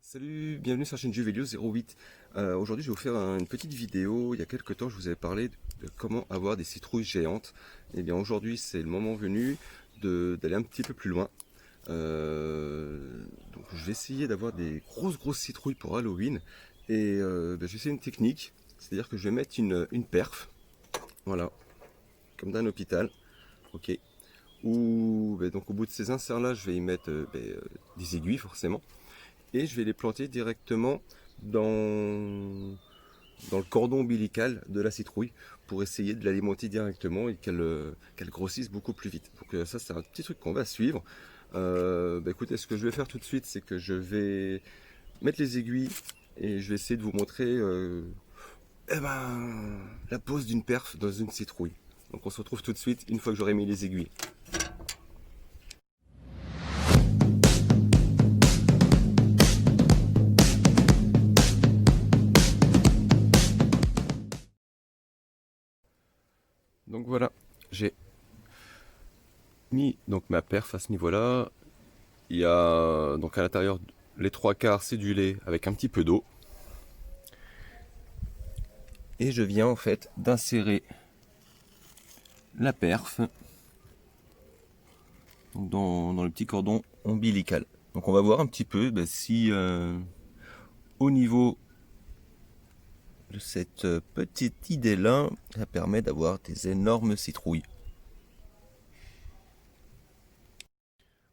Salut, bienvenue sur la chaîne Jeuxvideo08. Aujourd'hui, je vais vous faire une petite vidéo. Il y a quelques temps, je vous avais parlé de comment avoir des citrouilles géantes. Et bien aujourd'hui, c'est le moment venu d'aller un petit peu plus loin. Donc, je vais essayer d'avoir des grosses citrouilles pour Halloween. Et je vais essayer une technique, c'est-à-dire que je vais mettre une perf, voilà, comme d'un hôpital, ok. Donc au bout de ces inserts-là, je vais y mettre des aiguilles forcément. Et je vais les planter directement dans, dans le cordon ombilical de la citrouille pour essayer de l'alimenter directement et qu'elle grossisse beaucoup plus vite. Donc ça c'est un petit truc qu'on va suivre. Écoutez, ce que je vais faire tout de suite, c'est que je vais mettre les aiguilles et je vais essayer de vous montrer la pose d'une perf dans une citrouille. Donc on se retrouve tout de suite une fois que j'aurai mis les aiguilles. Donc voilà, j'ai mis donc ma perf à ce niveau-là. Il y a donc à l'intérieur les trois quarts c'est du lait avec un petit peu d'eau. Et je viens en fait d'insérer la perf dans le petit cordon ombilical. Donc on va voir un petit peu si au niveau de cette petite idée là, ça permet d'avoir des énormes citrouilles.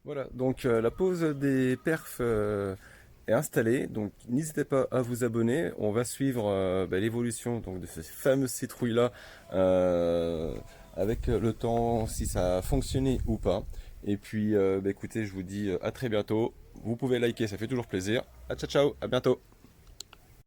Voilà, donc la pose des perfs est installée, donc n'hésitez pas à vous abonner. On va suivre l'évolution donc de ces fameuses citrouilles là avec le temps, si ça a fonctionné ou pas. Et puis écoutez, je vous dis à très bientôt. Vous pouvez liker, ça fait toujours plaisir. À ciao ciao, à bientôt.